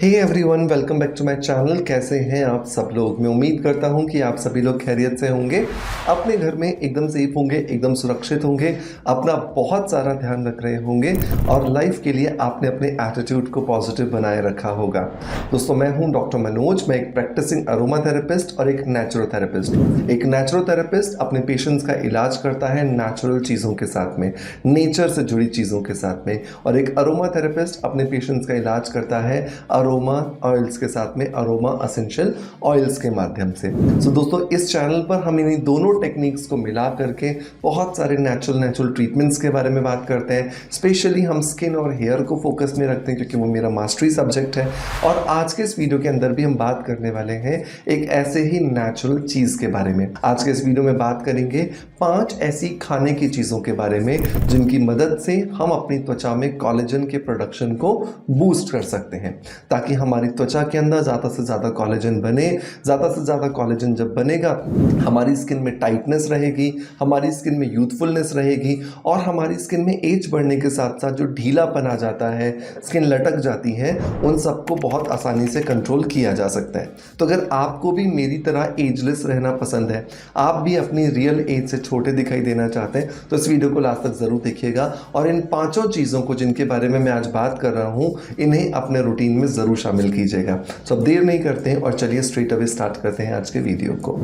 Hey everyone, welcome back to my channel. कैसे हैं आप सब लोग? मैं उम्मीद करता हूं कि आप सभी लोग खैरियत से होंगे, अपने घर में एकदम सेफ होंगे, एकदम सुरक्षित होंगे, अपना बहुत सारा ध्यान रख रहे होंगे और लाइफ के लिए आपने अपने एटीट्यूड को पॉजिटिव बनाए रखा होगा। दोस्तों, मैं हूं डॉक्टर मनोज। मैं एक प्रैक्टिसिंग अरोमा थेरेपिस्ट और एक नेचुरोथेरेपिस्ट हूँ। एक नेचुरोथेरेपिस्ट अपने पेशेंट्स का इलाज करता है नेचुरल चीज़ों के साथ में, नेचर से जुड़ी चीज़ों के साथ में, और एक अरोमा थेरेपिस्ट अपने पेशेंट्स का इलाज करता है अरोमा ऑयल्स के साथ में, अरोमा एसेंशियल ऑयल्स के माध्यम से। दोस्तों, इस चैनल पर हम इन्हीं दोनों टेक्निक्स को मिला करके बहुत सारे नेचुरल ट्रीटमेंट्स के बारे में बात करते हैं। स्पेशली हम स्किन और हेयर को फोकस में रखते हैं क्योंकि वो मेरा मास्टरी सब्जेक्ट है। और आज के इस वीडियो के अंदर भी हम बात करने वाले हैं एक ऐसे ही नेचुरल चीज़ के बारे में। आज के इस वीडियो में बात करेंगे 5 ऐसी खाने की चीज़ों के बारे में जिनकी मदद से हम अपनी त्वचा में कोलेजन के प्रोडक्शन को बूस्ट कर सकते हैं, ताकि हमारी त्वचा के अंदर ज़्यादा से ज़्यादा कोलेजन बने। ज़्यादा से ज़्यादा कोलेजन जब बनेगा, हमारी स्किन में टाइटनेस रहेगी, हमारी स्किन में यूथफुलनेस रहेगी, और हमारी स्किन में एज बढ़ने के साथ साथ जो ढीलापन आ जाता है, स्किन लटक जाती है, उन सबको बहुत आसानी से कंट्रोल किया जा सकता है। तो अगर आपको भी मेरी तरह एजलेस रहना पसंद है, आप भी अपनी रियल एज से छोटे दिखाई देना चाहते हैं, तो इस वीडियो को लास्ट तक ज़रूर देखिएगा और इन 5 चीज़ों को जिनके बारे में मैं आज बात कर रहा हूँ, इन्हें अपने रूटीन में ज़रूर शामिल कीजिएगा। तो अब देर नहीं करते हैं और चलिए स्ट्रेट अवे स्टार्ट करते हैं आज के वीडियो को।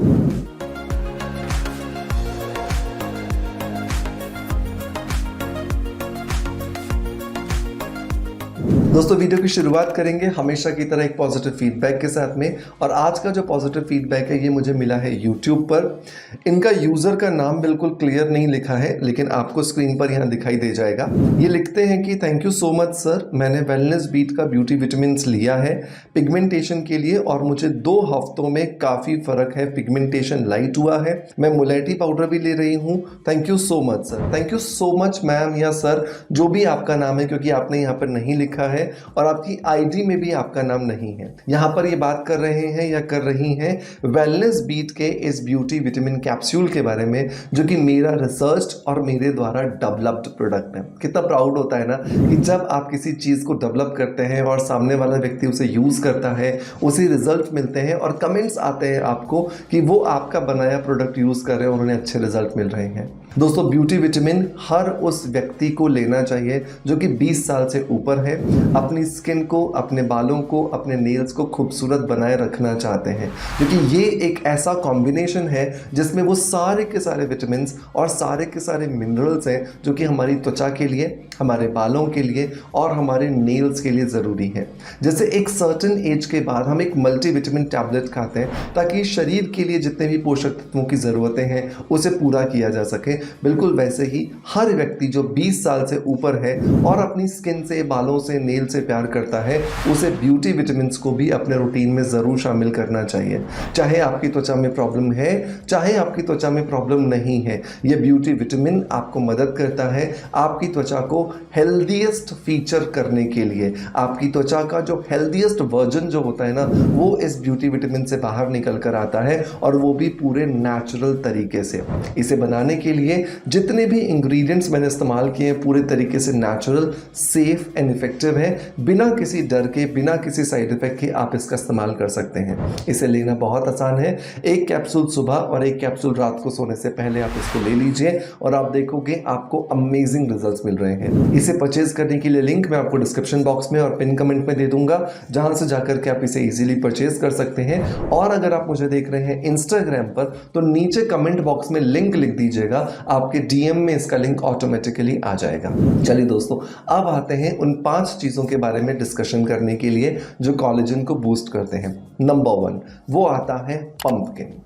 दोस्तों, वीडियो की शुरुआत करेंगे हमेशा की तरह एक पॉजिटिव फीडबैक के साथ में। और आज का जो पॉजिटिव फीडबैक है ये मुझे मिला है यूट्यूब पर। इनका यूज़र का नाम बिल्कुल क्लियर नहीं लिखा है, लेकिन आपको स्क्रीन पर यहाँ दिखाई दे जाएगा। ये लिखते हैं कि thank you so much sir, मैंने वेलनेस बीट का ब्यूटी विटामिन्स लिया है पिगमेंटेशन के लिए और मुझे 2 हफ्तों में काफ़ी फ़र्क है, पिगमेंटेशन लाइट हुआ है। मैं मुलेटी पाउडर भी ले रही हूँ। Thank you so much sir. Thank you so much ma'am या सर, जो भी आपका नाम है, क्योंकि आपने यहाँ पर नहीं लिखा है और आपकी आईडी में भी आपका नाम नहीं है। यहाँ पर ये बात कर रहे हैं या कर रही हैं वेलनेस बीट के इस ब्यूटी विटामिन कैप्सूल के बारे में, जो कि मेरा रिसर्च और मेरे द्वारा डेवलप्ड प्रोडक्ट है। कितना प्राउड होता है ना कि जब आप किसी चीज़ को डेवलप करते हैं और सामने वाला व्यक्ति उसे यूज़ करता है, उसे रिजल्ट मिलते हैं और कमेंट्स आते हैं आपको कि वो आपका बनाया प्रोडक्ट यूज़ कर रहे हैं और उन्हें अच्छे रिजल्ट मिल रहे हैं। दोस्तों, ब्यूटी विटामिन हर उस व्यक्ति को लेना चाहिए जो कि 20 साल से ऊपर है, अपनी स्किन को, अपने बालों को, अपने नेल्स को खूबसूरत बनाए रखना चाहते हैं, क्योंकि ये एक ऐसा कॉम्बिनेशन है जिसमें वो सारे के सारे विटामिन्स और सारे के सारे मिनरल्स हैं जो कि हमारी त्वचा के लिए, हमारे बालों के लिए और हमारे नेल्स के लिए ज़रूरी है। जैसे एक सर्टेन एज के बाद हम एक मल्टीविटामिन टैबलेट खाते हैं ताकि शरीर के लिए जितने भी पोषक तत्वों की ज़रूरतें हैं उसे पूरा किया जा सके, बिल्कुल वैसे ही हर व्यक्ति जो 20 साल से ऊपर है और अपनी स्किन से, बालों से, नेल से प्यार करता है, उसे ब्यूटी विटामिन्स को भी अपने रूटीन में ज़रूर शामिल करना चाहिए। चाहे आपकी त्वचा में प्रॉब्लम है, चाहे आपकी त्वचा में प्रॉब्लम नहीं है, ये ब्यूटी विटामिन आपको मदद करता है आपकी त्वचा को हेल्दीएस्ट फीचर करने के लिए। आपकी त्वचा का जो हेल्दीएस्ट वर्जन जो होता है ना, वो इस ब्यूटी विटामिन से बाहर निकल कर आता है, और वो भी पूरे नेचुरल तरीके से। इसे बनाने के लिए जितने भी इंग्रेडिएंट्स मैंने इस्तेमाल किए हैं पूरे तरीके से नेचुरल, सेफ एंड इफेक्टिव है। बिना किसी डर के, बिना किसी साइड इफेक्ट के आप इसका इस्तेमाल कर सकते हैं। इसे लेना बहुत आसान है। एक कैप्सूल सुबह और एक कैप्सूल रात को सोने से पहले आप इसको ले लीजिए और आप देखोगे आपको अमेजिंग रिजल्ट्स मिल रहे हैं। इसे परचेज करने के लिए लिंक मैं आपको डिस्क्रिप्शन बॉक्स में और पिन कमेंट में दे दूंगा, जहां से जाकर के आप इसे इजीली परचेज कर सकते हैं। और अगर आप मुझे देख रहे हैं इंस्टाग्राम पर, तो नीचे कमेंट बॉक्स में लिंक लिख दीजिएगा, आपके डीएम में इसका लिंक ऑटोमेटिकली आ जाएगा। चलिए दोस्तों, अब आते हैं उन 5 चीज़ों के बारे में डिस्कशन करने के लिए जो कोलेजन को बूस्ट करते हैं। नंबर 1 वो आता है पंपकिन।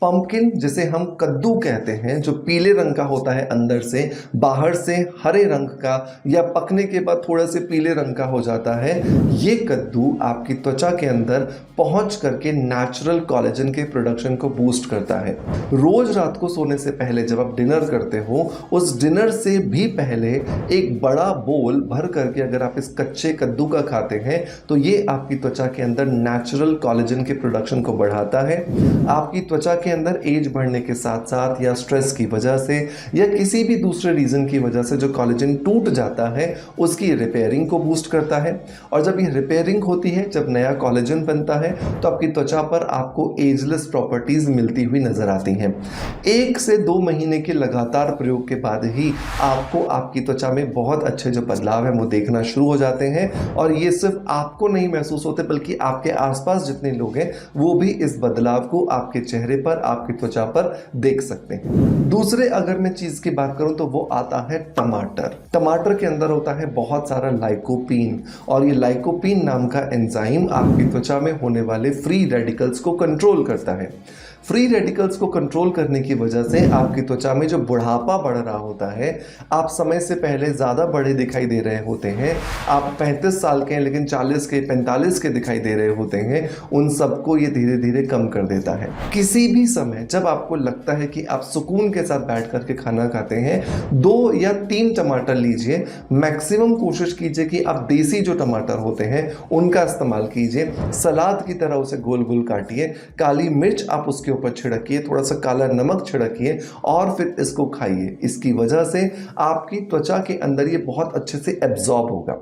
पंपकिन जिसे हम कद्दू कहते हैं, जो पीले रंग का होता है अंदर से, बाहर से हरे रंग का, या पकने के बाद थोड़ा से पीले रंग का हो जाता है। ये कद्दू आपकी त्वचा के अंदर पहुंच करके नेचुरल कोलेजन के प्रोडक्शन को बूस्ट करता है। रोज रात को सोने से पहले जब आप डिनर करते हो, उस डिनर से भी पहले एक बड़ा बोल भर करके अगर आप इस कच्चे कद्दू का खाते हैं, तो ये आपकी त्वचा के अंदर नेचुरल कोलेजन के प्रोडक्शन को बढ़ाता है। आपकी त्वचा के अंदर एज बढ़ने के साथ साथ या स्ट्रेस की वजह से या किसी भी दूसरे रीज़न की वजह से जो कोलेजन टूट जाता है उसकी रिपेयरिंग को बूस्ट करता है। और जब ये रिपेयरिंग होती है, जब नया कोलेजन बनता है, तो आपकी त्वचा पर आपको एजलेस प्रॉपर्टीज़ मिलती हुई नजर आती हैं। 1 से 2 महीने के लगातार प्रयोग के बाद ही आपको आपकी त्वचा में बहुत अच्छे जो बदलाव हैं वो देखना शुरू हो जाते हैं। और ये सिर्फ आपको नहीं महसूस होते बल्कि आपके आसपास जितने लोग हैं वो भी इस बदलाव को आपके चेहरे पर, आपकी त्वचा पर देख सकते हैं। दूसरे अगर मैं चीज की बात करूं तो वो आता है टमाटर। टमाटर के अंदर होता है बहुत सारा लाइकोपीन, और ये लाइकोपीन नाम का एंजाइम आपकी त्वचा में होने वाले फ्री रेडिकल्स को कंट्रोल करता है। फ्री रेडिकल्स को कंट्रोल करने की वजह से आपकी त्वचा में जो बुढ़ापा बढ़ रहा होता है, आप समय से पहले ज़्यादा बड़े दिखाई दे रहे होते हैं, आप 35 साल के हैं लेकिन 40 के 45 के दिखाई दे रहे होते हैं, उन सबको ये धीरे धीरे कम कर देता है। किसी भी समय जब आपको लगता है कि आप सुकून के साथ बैठ करके खाना खाते हैं, 2 या 3 टमाटर लीजिए। मैक्सिमम कोशिश कीजिए कि आप देसी जो टमाटर होते हैं उनका इस्तेमाल कीजिए। सलाद की तरह उसे गोल गोल काटिए, काली मिर्च आप उसके ऊपर छिड़किए, थोड़ा सा काला नमक छिड़किए और फिर इसको खाइए। इसकी वजह से आपकी त्वचा के अंदर ये बहुत अच्छे से एब्जॉर्ब होगा।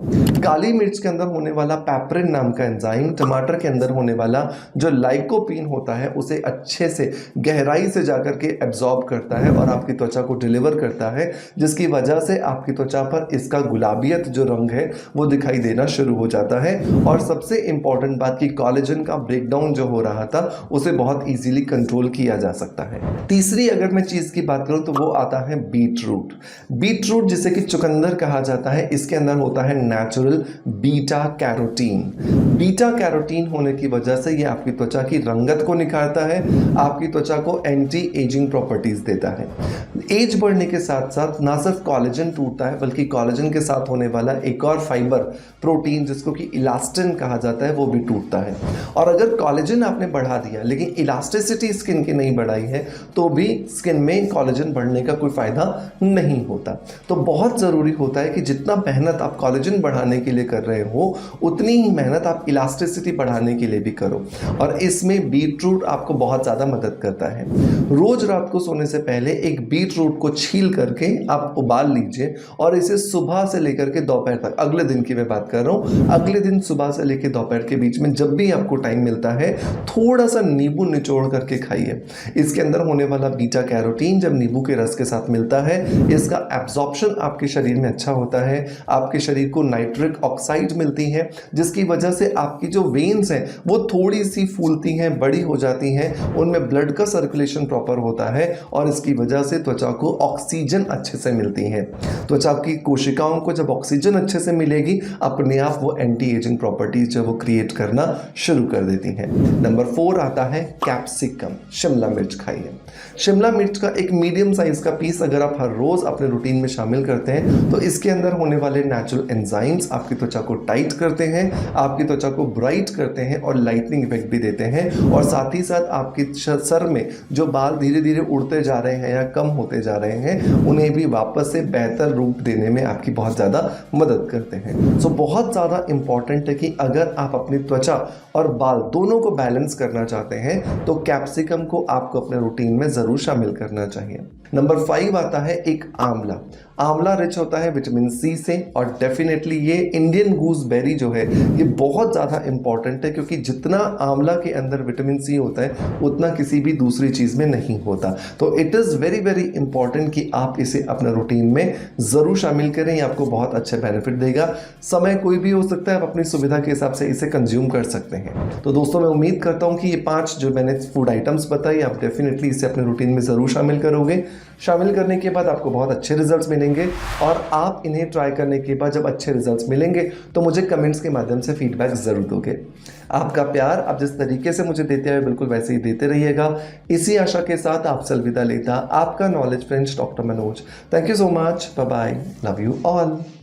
काली मिर्च के अंदर होने वाला पैपरिन नाम का एंजाइम टमाटर के अंदर होने वाला जो लाइकोपीन होता है उसे अच्छे से गहराई से जाकर के एब्जॉर्ब करता है और आपकी त्वचा को डिलीवर करता है, जिसकी वजह से आपकी त्वचा पर इसका गुलाबियत जो रंग है वो दिखाई देना शुरू हो जाता है। और सबसे इंपॉर्टेंट बात कि कोलेजन का ब्रेकडाउन जो हो रहा था उसे बहुत इजीली कंट्रोल किया जा सकता है। तीसरी अगर मैं चीज की बात करूं तो वो आता है बीट रूट। बीट रूट जिसे कि चुकंदर कहा जाता है, इसके अंदर होता है natural beta carotene. Beta carotene होने की वजह से ये आपकी त्वचा की रंगत को निखारता है, आपकी त्वचा को एंटी एजिंग प्रॉपर्टीज देता है। एज बढ़ने के साथ साथ ना सिर्फ कोलेजन टूटता है बल्कि कोलेजन के साथ होने वाला एक और फाइबर प्रोटीन जिसको कि इलास्टिन कहा जाता है वो भी टूटता है। और अगर कोलेजन आपने बढ़ा दिया लेकिन इलास्टिसिटी स्किन की नहीं बढ़ाई है तो भी स्किन में कोलेजन बढ़ने का कोई फायदा नहीं होता। तो बहुत जरूरी होता है कि जितना मेहनत आप कोलेजन बढ़ाने के लिए कर रहे हो उतनी ही मेहनत आप इलास्टिसिटी बढ़ाने के लिए भी करो। और इसमें बीट रूट आपको बहुत ज्यादा मदद करता है। रोज रात को सोने से पहले एक बीट रूट को छील करके आप उबाल लीजिए और इसे सुबह से लेकर के दोपहर तक, अगले दिन की मैं बात कर रहा हूं, अगले दिन सुबह से लेकर दोपहर के बीच में जब भी आपको टाइम मिलता है थोड़ा सा नींबू निचोड़ करके खाइए। इसके अंदर होने वाला बीटा कैरोटीन जब नींबू के रस के साथ मिलता है इसका एब्जॉर्प्शन आपके शरीर में अच्छा होता है, आपके शरीर को नाइट्रिक ऑक्साइड मिलती है जिसकी वजह से आपकी जो वेन्स हैं वो थोड़ी सी फूलती हैं, बड़ी हो जाती हैं, उनमें ब्लड का सर्कुलेशन प्रॉपर होता है और इसकी वजह से त्वचा को ऑक्सीजन अच्छे से मिलती है। त्वचा की कोशिकाओं को जब ऑक्सीजन अच्छे से मिलेगी अपने आप वो एंटी एजिंग प्रॉपर्टीज जो वो क्रिएट करना शुरू कर देती हैं। नंबर 4 आता है कैप्सिकम। शिमला मिर्च खाइए। शिमला मिर्च का एक मीडियम साइज का पीस अगर आप हर रोज अपने रूटीन में शामिल करते हैं तो इसके अंदर होने वाले नेचुरल एंजाइम्स आपकी त्वचा को टाइट करते हैं, आपकी त्वचा को ब्राइट करते हैं और लाइटनिंग इफेक्ट भी देते हैं। और साथ ही साथ आपके सर में जो बाल धीरे धीरे उड़ते जा रहे हैं या कम होते जा रहे हैं उन्हें भी वापस से बेहतर रूप देने में आपकी बहुत ज़्यादा मदद करते हैं। सो बहुत ज़्यादा इंपॉर्टेंट है कि अगर आप अपनी त्वचा और बाल दोनों को बैलेंस करना चाहते हैं तो कैप्सिकम को आपको अपने रूटीन में ज़रूर शामिल करना चाहिए। नंबर 5 आता है एक आंवला। आंवला रिच होता है विटामिन सी से और डेफिनेटली ये इंडियन गूसबेरी जो है ये बहुत ज़्यादा इंपॉर्टेंट है क्योंकि जितना आंवला के अंदर विटामिन सी होता है उतना किसी भी दूसरी चीज़ में नहीं होता। तो it is very very important कि आप इसे अपने रूटीन में ज़रूर शामिल करें, ये आपको बहुत अच्छे बेनिफिट देगा। समय कोई भी हो सकता है, आप अपनी सुविधा के हिसाब से इसे कंज्यूम कर सकते हैं। तो दोस्तों मैं उम्मीद करता हूँ कि ये 5 जो मैंने फूड आइटम्स बताई आप डेफिनेटली इसे अपने रूटीन में ज़रूर शामिल करोगे। शामिल करने के बाद आपको बहुत अच्छे रिजल्ट्स मिलेंगे और आप इन्हें ट्राई करने के बाद जब अच्छे रिजल्ट्स मिलेंगे तो मुझे कमेंट्स के माध्यम से फीडबैक ज़रूर दोगे। आपका प्यार आप जिस तरीके से मुझे देते हैं बिल्कुल वैसे ही देते रहिएगा। इसी आशा के साथ आपसे अलविदा लेता आपका knowledge friends doctor Manoj. Thank you so much, bye bye, love you all.